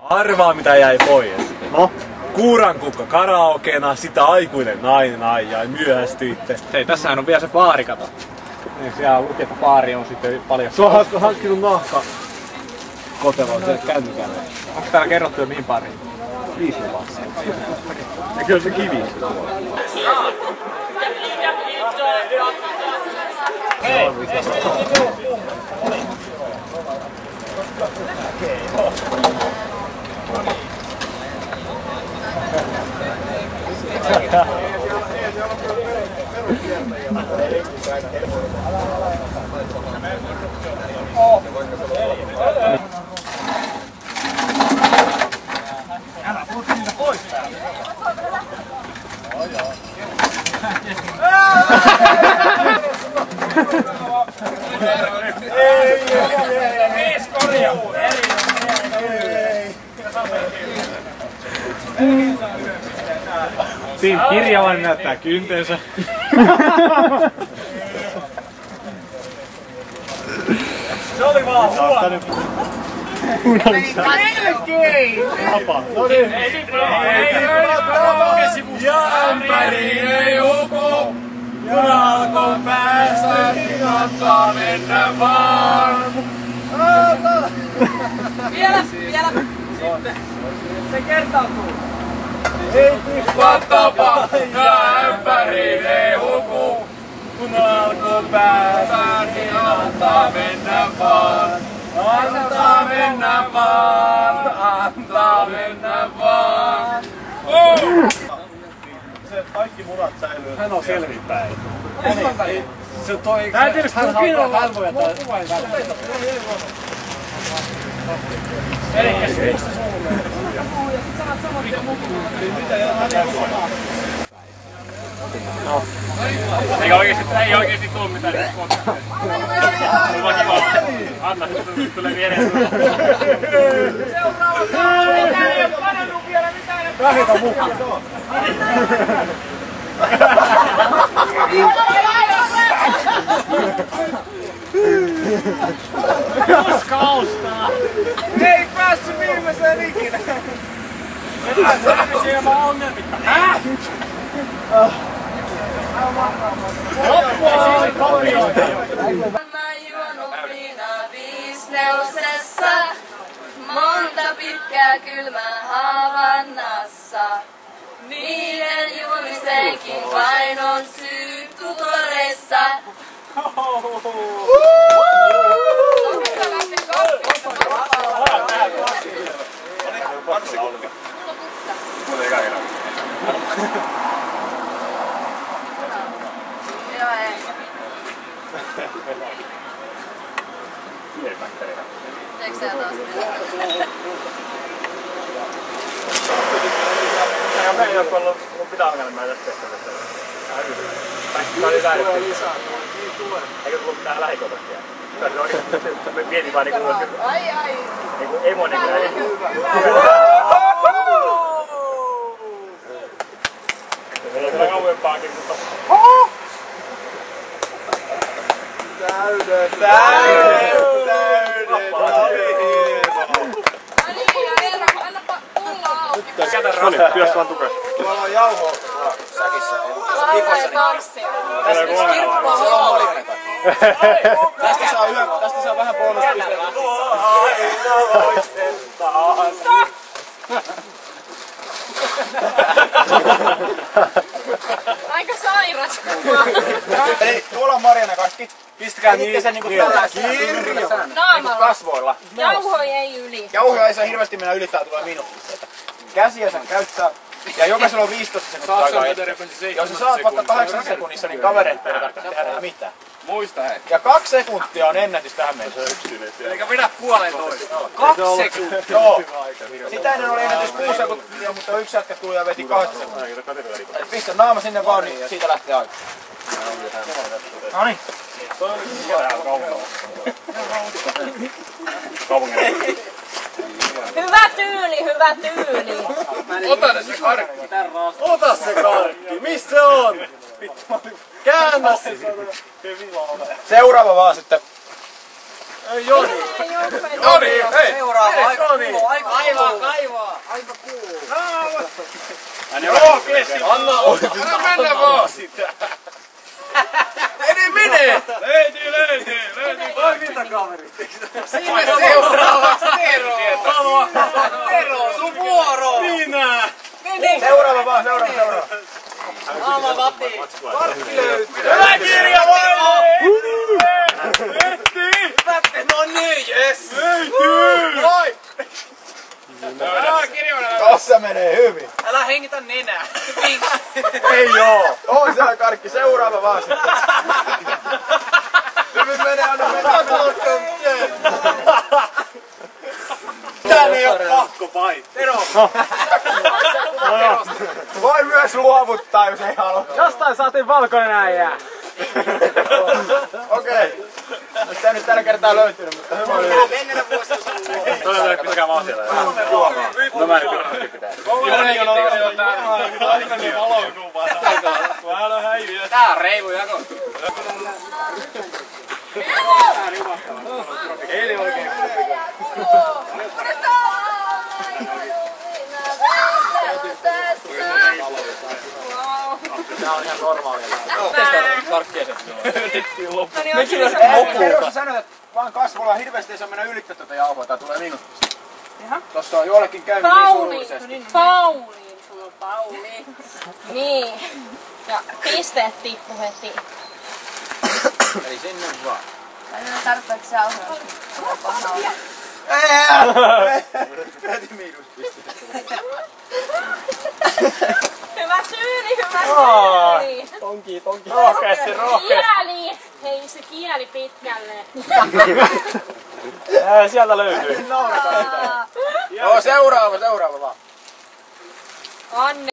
Arvaa mitä jäi pois. No? Kuurankukka karaokeena, sitä aikuinen nainen ja myöhästyitte. Hei, tässähän on vielä se baari, kato. Niin siellä lukee, että baari on sitten paljon. Sua on hankkinut nahka koteloon sieltä kännykälle. Onko täällä kerrottu jo mihin baariin? 5 vaan. Ja kyllä se kivi. Hei! Älä puhuta niitä pois täältä. Viis korjaa! Siinä kirjalainen näyttää kyntensä. Se oli vaan huono. Jämpäriin ei huku, kun alkoi päästä, niin antaa mennä vaan. Vielä. Sitten. Se kertautuu. Ei tippa tapa, ja ämpäriin ei huku, kun alkoi päästä, niin antaa mennä vaan. Antaa mennä vaan, antaa mennä vaan. Se kaikki munat säilyy. Hän on selvinpäin. Se toi... Mä en tiedä, kun Kinolla halvoja tai... Elikkäs mistä suunnilleen? No. Ei oikeesti tuu mitään nyt kohtaa. Mulla kiva. Anna, nyt tulee viereen. Seuraava ei täällä ei oo panannut vielä mitään. Vähitä mukki. Koska ostaa? Ei päässyt viimeiseen ikinä. Mennään selvisin ja vaan ongelmitta. Loppua oli kopioita. Mä juonut viinaa 5/4, monta pitkää kylmää Havannassa. Niiden juomiseenkin vain on syy tutoreissa. Joo, ei. Teekö sä taas vielä? Ja meidän joukkueella on pitää ongelmaa tästä tehtävästä. Tämä oli väärin. Eikö tullut mitään lähikontaktia? Me mietin vaan niinku... Ai. Niinku emoinen kyllä. Menee kyllä kauempaakin, mutta... Täyden! No niin, ja Eero, annapa pulla auki. No niin, pyös vaan tukas. Tuolla on jauho säkissä. Lauha ja tanssi. Tästä saa vähän bonuspisteitä. Aina loistetaan. Aika sairas. Eli tuolla on Marianne kaikki. Pistäkää niin. Sen niinku tällaisella Naamalla. kasvoilla. Jauhoi ei yli. Jauhoja ei saa hirveästi mennä yli, tää tulee miinuspisteitä. Käsiä sen käyttää. Ja jokaisella on 15 sekuntia aikaa. Jos sä saat vaikka 8 sekunnissa, niin kavereet ei tarvitse tehdä mitään. Muista hei. Ja 2 sekuntia on ennätys tähän mennessä. Eikä pidä 1,5. 2 sekuntia? Joo. Sitä ennen oli ennätys 6 sekuntia, mutta yksi jätkä tuli ja veti 8 sekuntia. Pistä naama sinne vaan, niin siitä lähtee aika. Noniin. Hyvä tyyli. Ota se karkki. Ota se karkki. Missä se on? Käännä se. Seuraava vaan sitten. Joni! Joni! Hei! Seuraava, aika Joni! kuuluu, kaivaa. Aika kuuluu. Joo, kessi! Anna mennä vaan sitä! Ei mene! Löytyy! Mitä kaveri? Siinä seuraavaksi Tero! Tero, sun vuoro! Minä! Seuraava vaan, seuraava! Naama Matti! Karkki löytyy! Hyvä kirja vai! Pätte, no niin, jes! Moi! Tossa menee hyvin! Älä hengitä nenää! Ei joo! On siellä Karkki, seuraava vaan sitten! Nyt menee, anna mennä! Tän ei oo pakko pai! Tero! Voi myös luovuttaa, jos ei halua. Jostain saatiin valkoinen äijää. Okei. Sitä nyt tällä kertaa löytynyt, mutta hyvä oli. Menneenä vuosina sun luo. Toinen pitäkää vaan siellä. No mä en pitää. Joni on ollut täällä. Tää on reilu jako. Ei oikein. Tää on ihan normaalia. Karkkia se. Tero, sä sanoit, että vaan kasvolla hirveästi ei saa mennä ylittä tuota jauhoa, tää tulee miinuspiste. Tossa on jollekin käynyt niin surullisesti. Pauliin. Niin. Ja pisteet tippu heti. Eli sinne vaan. Tarpeeksi jauhoja. Heti miinuspiste. Hyvä tyyli. Tonki. Rohkeasti. Kieli. Hei se kieli pitkälle. Sieltä löytyy. Joo, seuraava vaan. Anne.